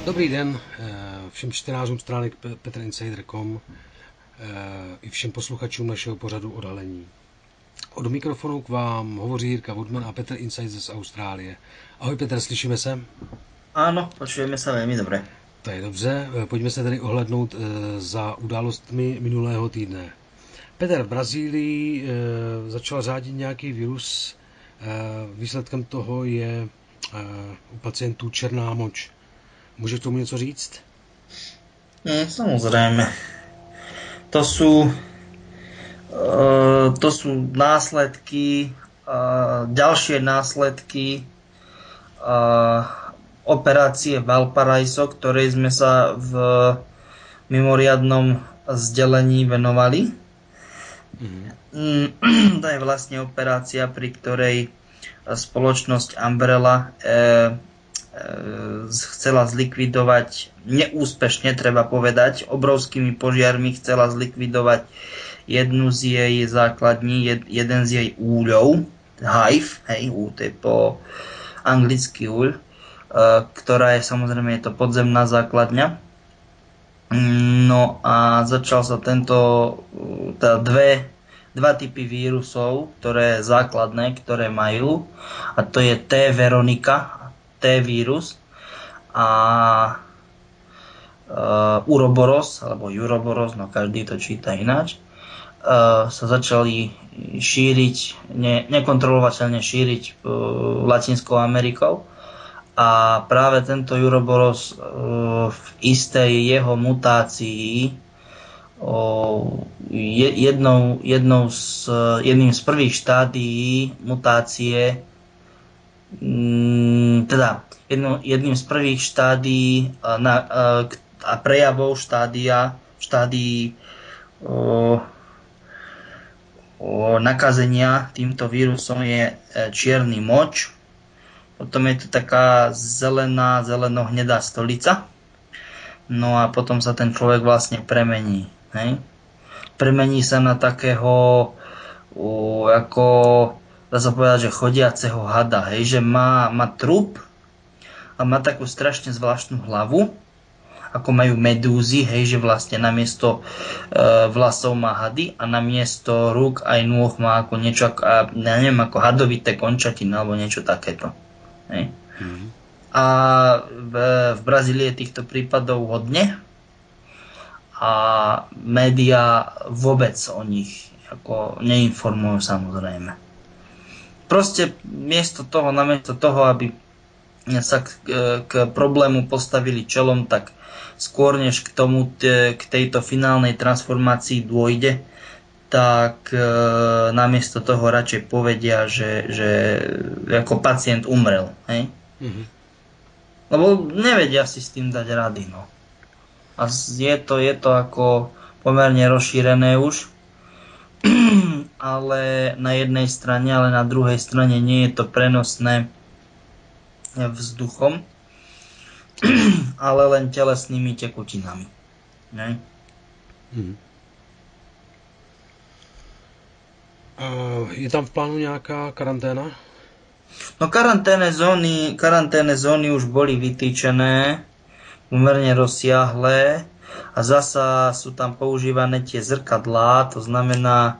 Dobrý den všem čtenářům stránek petrinsider.com i všem posluchačům našeho pořadu Odhalení. Od mikrofonu k vám hovoří Jirka Woodman a Petr Insider z Austrálie. Ahoj Petr, slyšíme se? Áno, počujeme sa veľmi dobre. To je dobře, pojďme se tedy ohlednout za událostmi minulého týdne. Petr, v Brazílii začal řádit nějaký virus, výsledkem toho je u pacientů černá moč. Můžeš k tomu něco říct? Samozrejme. To sú následky, ďalšie následky operácie Valparaiso, ktorej sme sa v mimoriadnom zdelení venovali. To je vlastne operácia, pri ktorej spoločnosť Umbrella chcela zlikvidovať, neúspešne treba povedať, obrovskými požiarmi chcela zlikvidovať jednu z jej základní, jeden z jej úľov, hive, to je po anglicky úľ, ktorá je samozrejme je to podzemná základňa. No a začal sa dva typy vírusov, ktoré základné, ktoré majú, a to je T. veronica, T vírus a Uroboros, alebo Uroboros, no každý to číta ináč, sa začali šíriť, nekontrolovateľne šíriť Latinskou Amerikou. A práve tento Uroboros v istej jeho mutácii, jedným z prvých štádií mutácie, jedným z prvých štádií a prejavov štádií nakazenia týmto vírusom je čierny moč. Potom je to taká zeleno-hnedá stolica. No a potom sa ten človek vlastne premení. Premení sa na takého, ako dá sa povedať, že chodiaceho hada. Že má trup a má takú strašne zvláštnu hlavu, ako majú medúzy, že vlastne namiesto vlasov má hady a namiesto rúk aj nôh má ako niečo, ako hadovité končatiny alebo niečo takéto. A v Brazílii je týchto prípadov hodne a médiá vôbec o nich ako neinformujú, samozrejme. Proste namiesto toho, aby sa k problému postavili čelom, tak skôr než k tejto finálnej transformácii dôjde, tak namiesto toho radšej povedia, že ako pacient umrel. Lebo nevedia si s tým dať rady. No. A je to ako pomerne rozšírené už, ale na jednej strane, ale na druhej strane nie je to prenosné vzduchom, ale len telesnými tekutinami. Ne? Je tam v plánu nejaká karanténa? No karanténne zóny už boli vytýčené, pomerne rozsiahle, a zasa sú tam používané tie zrkadlá, to znamená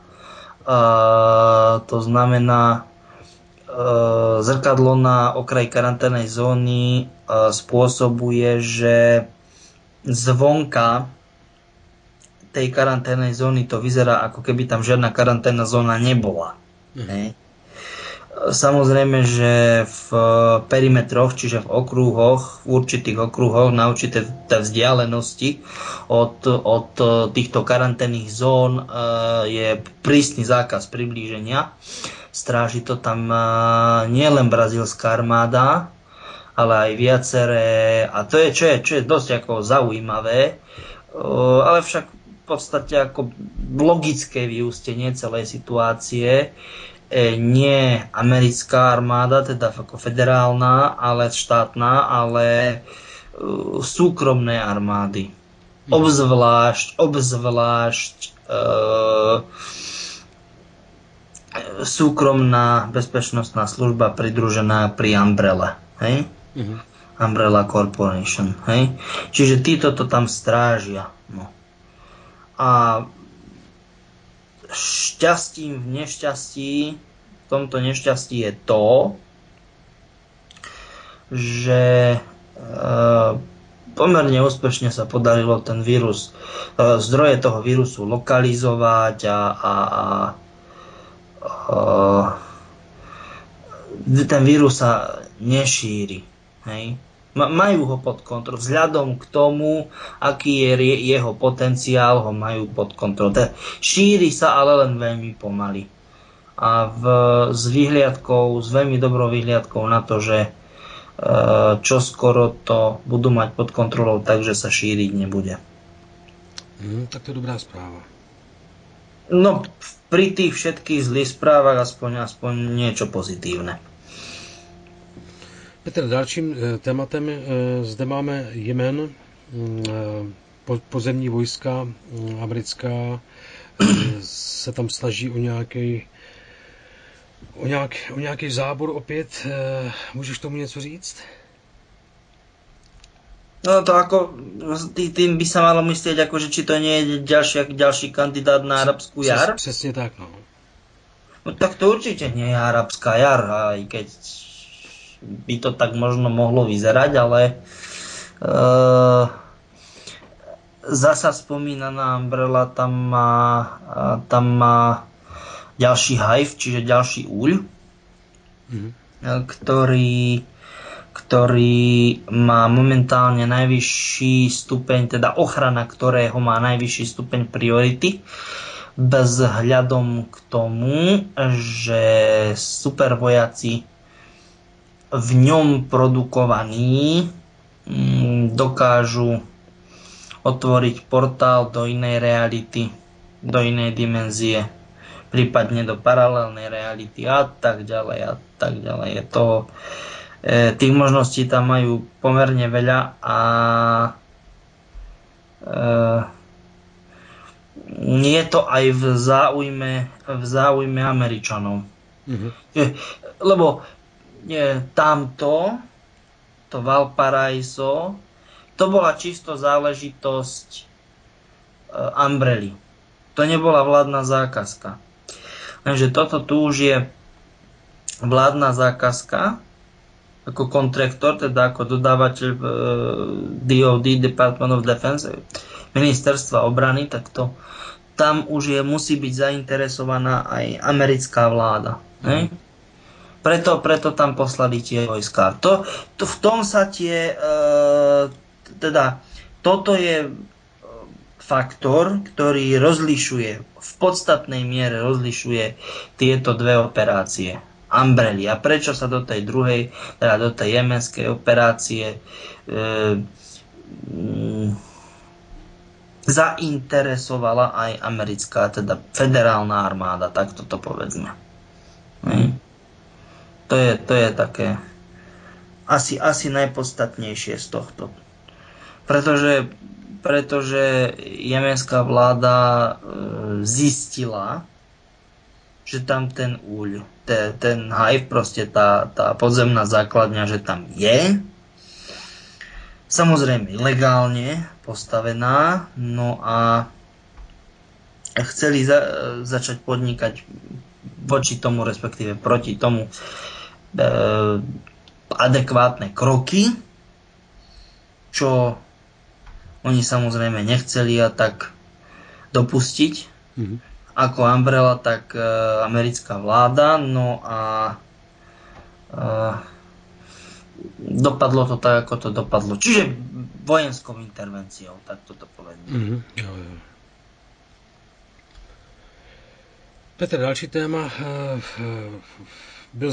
zrkadlo na okraj karanténnej zóny spôsobuje, že zvonka tej karanténnej zóny to vyzerá, ako keby tam žiadna karanténna zóna nebola. Samozrejme, že v perimetroch, čiže v určitých okruhoch, na určité vzdialenosti od týchto karanténnych zón je prísny zákaz priblíženia. Stráži to tam nielen brazílska armáda, ale aj viaceré, a to je, čo je dosť ako zaujímavé, ale však v podstate ako logické vyústenie celej situácie, nie americká armáda, teda ako federálna, ale štátna, ale súkromné armády. Obzvlášť súkromná bezpečnostná služba pridružená pri Umbrelle. Umbrella Corporation, hej? Čiže títo to tam strážia. No. A šťastím v nešťastí, v tomto nešťastí je to, že pomerne úspešne sa podarilo ten vírus, zdroje toho vírusu lokalizovať a ten vírus sa nešíri. Hej? Majú ho pod kontrolou. Vzhľadom k tomu, aký je jeho potenciál, ho majú pod kontrolou. Šíri sa, ale len veľmi pomaly. A s veľmi dobrou výhliadkou na to, že čoskoro to budú mať pod kontrolou, takže sa šíriť nebude. Tak to je dobrá správa. No, pri tých všetkých zlých správach aspoň niečo pozitívne. Petr, dalším tématem zde máme Jemen. Pozemní vojska americká se tam snaží o nějaký zábor opět. Můžeš tomu něco říct? No to ako, tým by sa malo myslieť, ako, že či to nie je ďalší kandidát na arabskú jar? Přesně tak, no. No tak to určite nie je arabská jar, aj keď by to tak možno mohlo vyzerať, ale zasa spomínaná Umbrella tam má ďalší hive, čiže ďalší úľ, ktorý má momentálne najvyšší stupeň, teda ochrana ktorého má najvyšší stupeň priority, vzhľadom k tomu, že supervojaci v ňom produkovaní dokážu otvoriť portál do inej reality, do inej dimenzie, prípadne do paralelnej reality a tak ďalej a tak ďalej. Je to, tých možností tam majú pomerne veľa a je to aj v záujme Američanov. Lebo tamto, to Valparaiso, to bola čisto záležitosť Umbrely. To nebola vládna zákazka. Takže toto tu už je vládna zákazka ako kontraktor, teda ako dodávateľ DOD, Department of Defense, ministerstva obrany, tak to tam už musí byť zainteresovaná aj americká vláda. Preto tam poslali tie vojská. V tom sa toto je faktor, ktorý v podstatnej miere rozlišuje tieto dve operácie. Umbrely. A prečo sa do tej druhej, teda do tej jemenskej operácie zainteresovala aj americká, teda federálna armáda, tak toto povedzme. To je také asi najpodstatnejšie z tohto. Pretože jemenská vláda zistila, že tam ten úľ, ten hive, proste tá podzemná základňa, že tam je. Samozrejme legálne postavená, no a chceli začať podnikať voči tomu, respektíve proti tomu adekvátne kroky, čo oni samozrejme nechceli a tak dopustiť. Ako Umbrella, tak americká vláda. No a dopadlo to tak, ako to dopadlo. Čiže vojenskou intervenciou, tak toto povedzme. Petr, další téma. Byl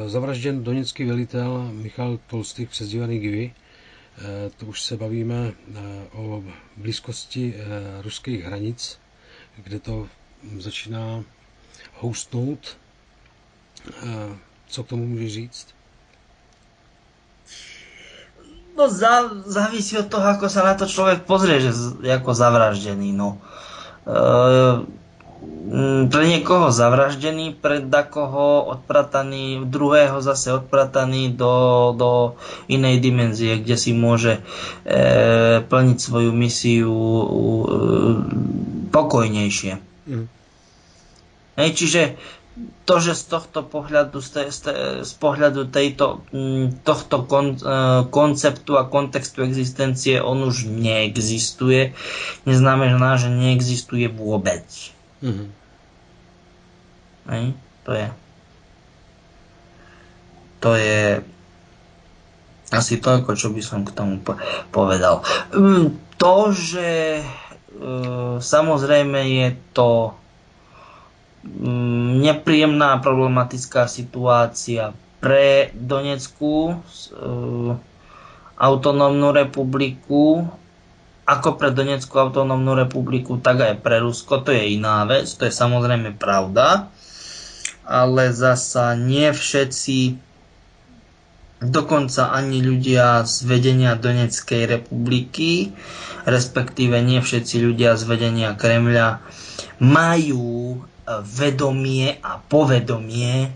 zavražděn doněcký velitel Michal Tolstych, přezdívaný Givy. To už se bavíme o blízkosti ruských hranic, kde to začíná houstnout. Co k tomu můžeš říct? No závisí od toho, ako sa na to človek pozrie, že ako zavraždený. No. pre niekoho zavraždený, pre dakoho odprataný, druhého zase odprataný do inej dimenzie, kde si môže plniť svoju misiu pokojnejšie. Čiže to, že z tohto pohľadu, z pohľadu tohto konceptu a kontextu existencie on už neexistuje, neznamená, že neexistuje vôbec. To je asi toľko, čo by som k tomu povedal. To, že samozrejme je to nepríjemná problematická situácia pre Donetskú autonómnu republiku, ako pre Donetskú autonómnu republiku, tak aj pre Rusko. To je iná vec, to je samozrejme pravda, ale zasa nie všetci, dokonca ani ľudia z vedenia Donetskej republiky, respektíve nie všetci ľudia z vedenia Kremľa majú vedomie a povedomie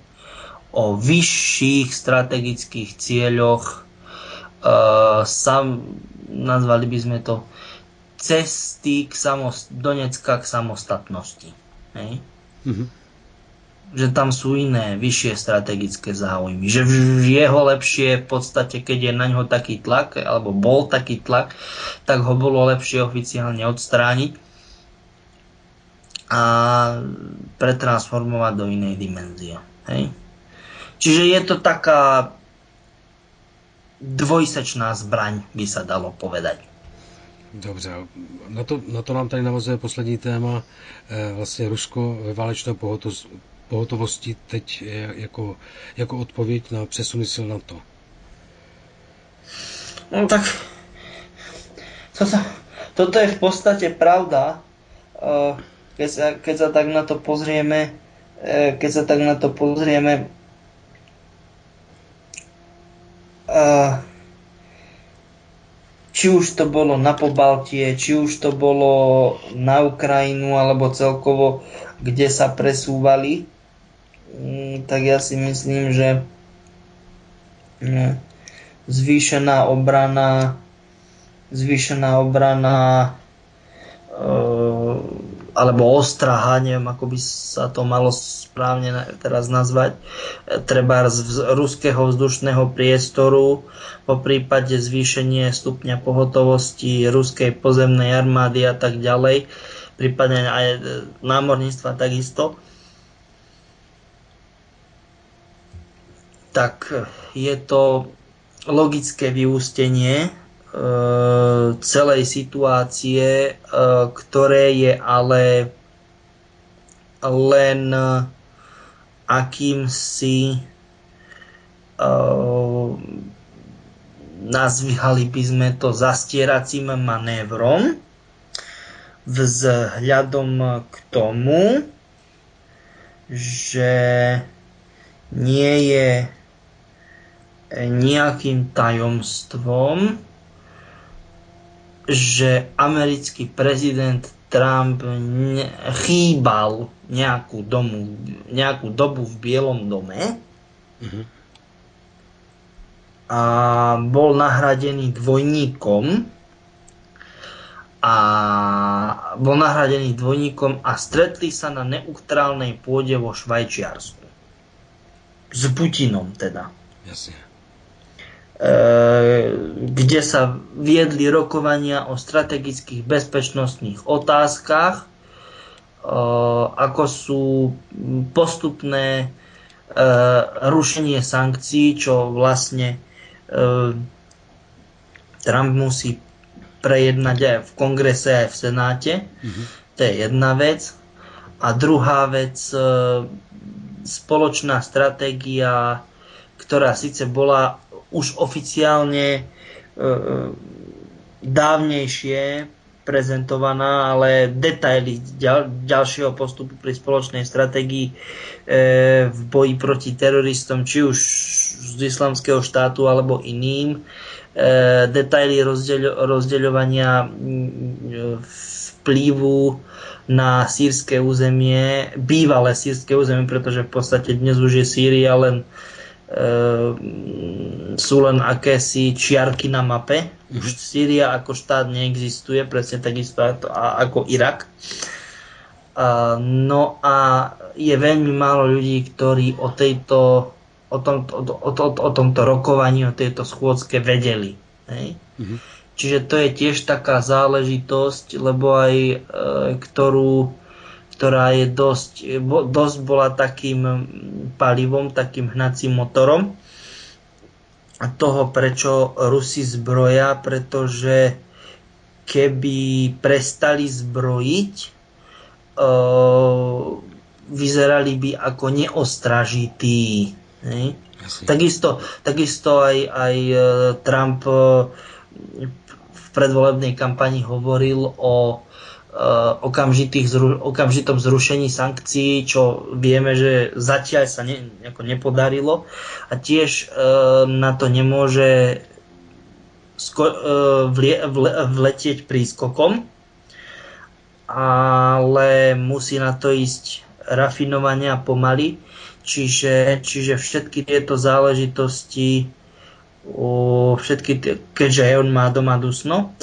o vyšších strategických cieľoch, nazvali by sme to cesty Donecka k samostatnosti. Že tam sú iné, vyššie strategické záujmy. Že je ho lepšie v podstate, keď je na ňo taký tlak, alebo bol taký tlak, tak ho bolo lepšie oficiálne odstrániť a pretransformovať do inej dimenzie. Čiže je to taká dvojsečná zbraň, by sa dalo povedať. Dobře, na to nám tady navazuje poslední téma, vlastně Rusko ve válečné pohotovosti teď jako odpověď na přesuny sil NATO. No tak toto je v podstate pravda, keď sa tak na to pozrieme, či už to bolo na Pobaltie, či už to bolo na Ukrajinu, alebo celkovo, kde sa presúvali, tak ja si myslím, že zvýšená obrana alebo ostraha, neviem, ako by sa to malo správne teraz nazvať, treba z ruského vzdušného priestoru, po prípade zvýšenie stupňa pohotovosti ruskej pozemnej armády a tak ďalej, prípadne aj námorníctva takisto, tak je to logické vyústenie celej situácie, ktoré je ale len akýmsi nazvali by sme to zastieracím manévrom vzhľadom k tomu, že nie je nejakým tajomstvom, že americký prezident Trump chýbal nejakú dobu v Bielom dome a bol nahradený dvojníkom a stretli sa na neutrálnej pôde vo Švajčiarsku. S Putinom teda. Jasne. Kde sa viedli rokovania o strategických bezpečnostných otázkach, ako sú postupné rušenie sankcií, čo vlastne Trump musí prejednať aj v kongrese, aj v senáte. To je jedna vec. A druhá vec, spoločná stratégia, ktorá síce bola už oficiálne dávnejšie prezentovaná, ale detaily ďalšieho postupu pri spoločnej stratégii v boji proti teroristom, či už z Islamského štátu alebo iným, detaily rozdeľovania v vplyvu na sýrske územie, bývalé sýrske územie, pretože v podstate dnes už je Sýria len sú len akési čiarky na mape. Už Sýria ako štát neexistuje, presne takisto ako Irak. No a je veľmi málo ľudí, ktorí o tomto rokovaní, o tejto schôdzke vedeli. Hej? Čiže to je tiež taká záležitosť, lebo aj ktorá je dosť bola takým palivom, takým hnacím motorom toho, prečo Rusi zbroja, pretože keby prestali zbrojiť, vyzerali by ako neostražití. Takisto aj Trump v predvolebnej kampani hovoril o okamžitom zrušení sankcií, čo vieme, že zatiaľ sa nepodarilo a tiež na to nemôže vletieť prískokom, ale musí na to ísť rafinovane a pomaly, čiže všetky tieto záležitosti, keďže on má doma dusno,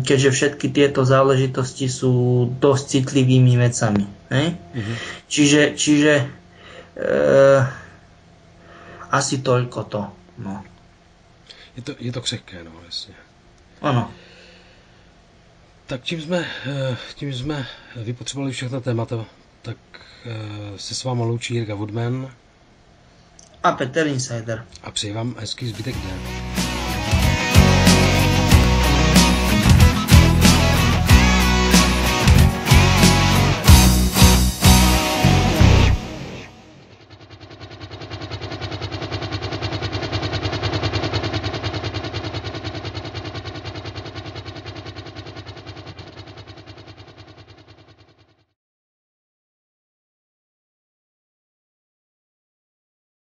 keďže všetky tieto záležitosti sú dosť citlivými vecami. Čiže asi toľko to. No. Je to křehké, no, jasně. Ano. Tak tím jsme vypotřebovali všechna témata, tak se s váma loučí Jirka Woodman a Peter Insider. A přeji vám hezký zbytek dne.